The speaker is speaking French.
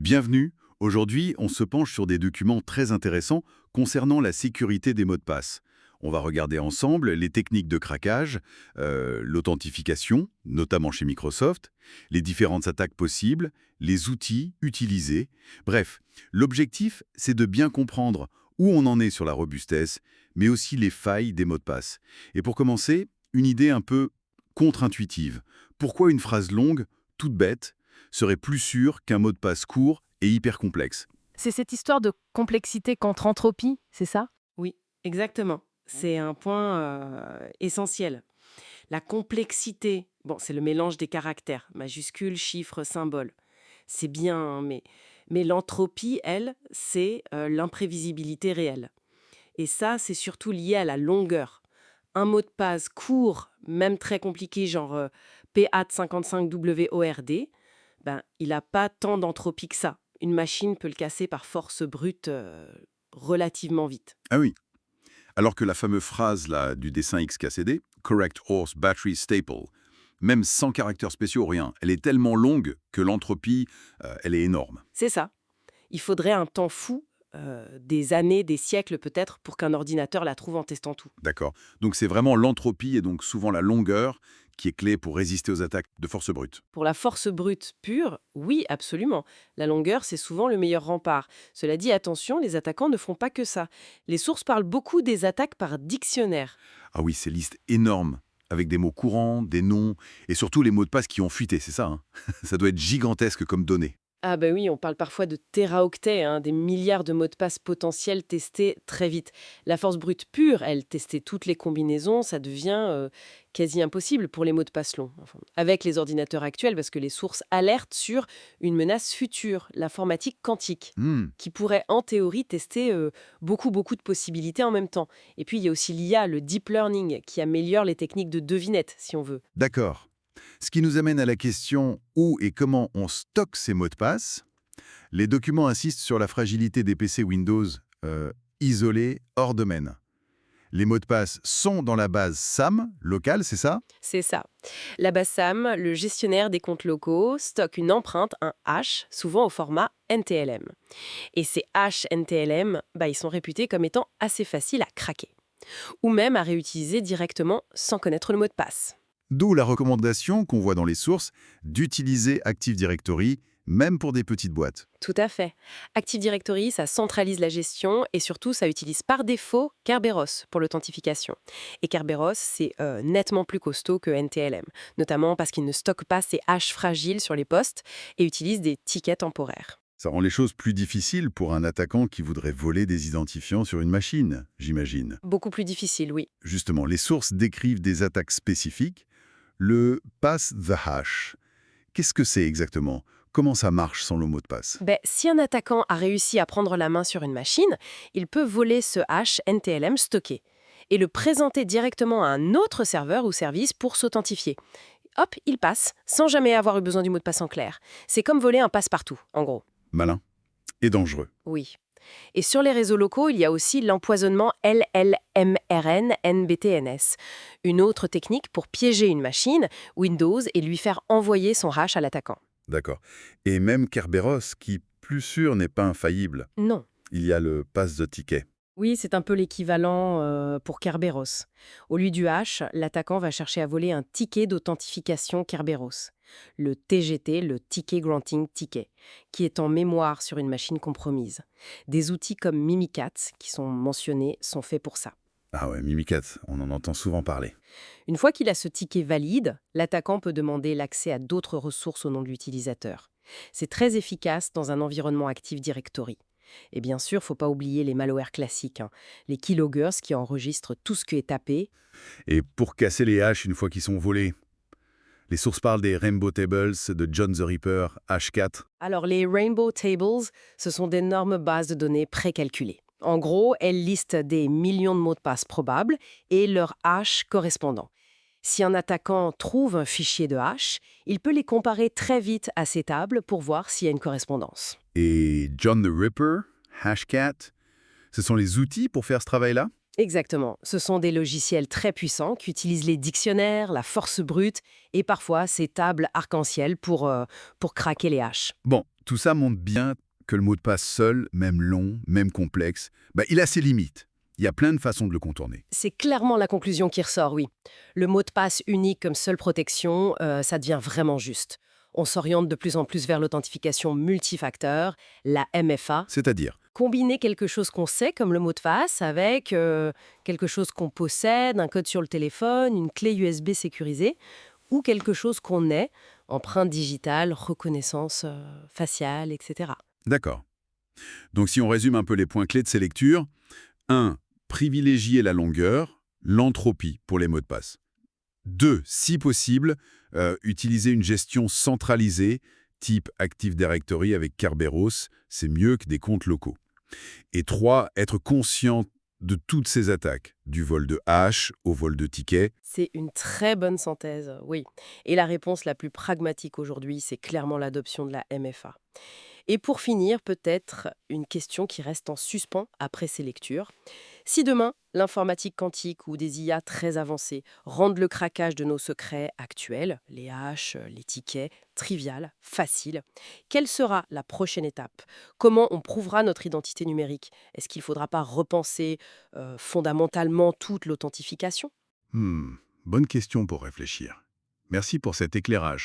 Bienvenue. Aujourd'hui, on se penche sur des documents très intéressants concernant la sécurité des mots de passe. On va regarder ensemble les techniques de craquage, l'authentification, notamment chez Microsoft, les différentes attaques possibles, les outils utilisés. Bref, l'objectif, c'est de bien comprendre où on en est sur la robustesse, mais aussi les failles des mots de passe. Et pour commencer, une idée un peu contre-intuitive. Pourquoi une phrase longue, toute bête, serait plus sûre qu'un mot de passe court et hyper complexe? C'est cette histoire de complexité contre entropie, c'est ça? Oui, exactement. C'est un point essentiel. La complexité, bon, c'est le mélange des caractères, majuscules, chiffres, symboles. C'est bien, hein, mais l'entropie, elle, c'est l'imprévisibilité réelle. Et ça, c'est surtout lié à la longueur. Un mot de passe court, même très compliqué, genre PAT55WORD, ben, il n'a pas tant d'entropie que ça. Une machine peut le casser par force brute relativement vite. Ah oui. Alors que la fameuse phrase là, du dessin XKCD, Correct Horse Battery Staple, même sans caractères spéciaux, rien, elle est tellement longue que l'entropie, elle est énorme. C'est ça. Il faudrait un temps fou, des années, des siècles peut-être, pour qu'un ordinateur la trouve en testant tout. D'accord. Donc c'est vraiment l'entropie et donc souvent la longueur qui est clé pour résister aux attaques de force brute. Pour la force brute pure, oui, absolument. La longueur, c'est souvent le meilleur rempart. Cela dit, attention, les attaquants ne font pas que ça. Les sources parlent beaucoup des attaques par dictionnaire. Ah oui, ces listes énormes, avec des mots courants, des noms, et surtout les mots de passe qui ont fuité, c'est ça, hein. Ça doit être gigantesque comme données. Ah ben oui, on parle parfois de téraoctets, hein, des milliards de mots de passe potentiels testés très vite. La force brute pure, elle, tester toutes les combinaisons, ça devient quasi impossible pour les mots de passe longs. Enfin, avec les ordinateurs actuels, parce que les sources alertent sur une menace future, l'informatique quantique, Hmm, qui pourrait en théorie tester beaucoup de possibilités en même temps. Et puis il y a aussi l'IA, le deep learning, qui améliore les techniques de devinette, si on veut. d'accord. Ce qui nous amène à la question où et comment on stocke ces mots de passe. Les documents insistent sur la fragilité des PC Windows isolés hors domaine. Les mots de passe sont dans la base SAM locale, c'est ça? C'est ça. La BASAM, le gestionnaire des comptes locaux, stocke une empreinte, un hash, souvent au format NTLM. Et ces hash NTLM, bah, ils sont réputés comme étant assez faciles à craquer. Ou même à réutiliser directement sans connaître le mot de passe. D'où la recommandation qu'on voit dans les sources d'utiliser Active Directory, même pour des petites boîtes. Tout à fait. Active Directory, ça centralise la gestion et surtout, ça utilise par défaut Kerberos pour l'authentification. Et Kerberos, c'est nettement plus costaud que NTLM, notamment parce qu'il ne stocke pas ces hashes fragiles sur les postes et utilise des tickets temporaires. Ça rend les choses plus difficiles pour un attaquant qui voudrait voler des identifiants sur une machine, j'imagine. Beaucoup plus difficile, oui. Justement, les sources décrivent des attaques spécifiques. Le pass the hash. Qu'est-ce que c'est exactement? Comment ça marche sans le mot de passe? Ben, si un attaquant a réussi à prendre la main sur une machine, il peut voler ce hash NTLM stocké et le présenter directement à un autre serveur ou service pour s'authentifier. Hop, il passe, sans jamais avoir eu besoin du mot de passe en clair. C'est comme voler un passe-partout, en gros. Malin et dangereux. Oui. Et sur les réseaux locaux, il y a aussi l'empoisonnement LLMRN-NBTNS, une autre technique pour piéger une machine, Windows, et lui faire envoyer son hash à l'attaquant. D'accord. Et même Kerberos, qui, plus sûr, n'est pas infaillible. Non. Il y a le pass the ticket. Oui, c'est un peu l'équivalent pour Kerberos. Au lieu du hash, l'attaquant va chercher à voler un ticket d'authentification Kerberos, le TGT, le Ticket Granting Ticket, qui est en mémoire sur une machine compromise. Des outils comme Mimikatz, qui sont mentionnés, sont faits pour ça. Ah ouais, Mimikatz, on en entend souvent parler. Une fois qu'il a ce ticket valide, l'attaquant peut demander l'accès à d'autres ressources au nom de l'utilisateur. C'est très efficace dans un environnement Active Directory. Et bien sûr, faut pas oublier les malwares classiques, hein, les keyloggers qui enregistrent tout ce qui est tapé. Et pour casser les haches une fois qu'ils sont volés, les sources parlent des Rainbow Tables de John the Ripper, H4. Alors les Rainbow Tables, ce sont d'énormes bases de données précalculées. En gros, elles listent des millions de mots de passe probables et leurs hash correspondants. Si un attaquant trouve un fichier de hash, il peut les comparer très vite à ces tables pour voir s'il y a une correspondance. Et John the Ripper, Hashcat, ce sont les outils pour faire ce travail-là? Exactement. Ce sont des logiciels très puissants qui utilisent les dictionnaires, la force brute et parfois ces tables arc-en-ciel pour craquer les haches. Bon, Tout ça montre bien que le mot de passe seul, même long, même complexe, il a ses limites. Il y a plein de façons de le contourner. C'est clairement la conclusion qui ressort, oui. Le mot de passe unique comme seule protection, ça devient vraiment juste. On s'oriente de plus en plus vers l'authentification multifacteur, la MFA. C'est-à-dire, Combiner quelque chose qu'on sait, comme le mot de passe, avec quelque chose qu'on possède, un code sur le téléphone, une clé USB sécurisée, ou quelque chose qu'on est, empreinte digitale, reconnaissance faciale, etc. d'accord. Donc si on résume un peu les points clés de ces lectures, 1. Privilégier la longueur, l'entropie pour les mots de passe. 2. Si possible, utiliser une gestion centralisée, type Active Directory avec Kerberos, c'est mieux que des comptes locaux. Et 3. Être conscient de toutes ces attaques, du vol de hash au vol de tickets. C'est une très bonne synthèse, oui. Et la réponse la plus pragmatique aujourd'hui, c'est clairement l'adoption de la MFA. Et pour finir, peut-être une question qui reste en suspens après ces lectures. Si demain, l'informatique quantique ou des IA très avancées rendent le craquage de nos secrets actuels, les hashes, les tickets, trivial, facile, quelle sera la prochaine étape? Comment on prouvera notre identité numérique? Est-ce qu'il ne faudra pas repenser fondamentalement toute l'authentification? Bonne question pour réfléchir. Merci pour cet éclairage.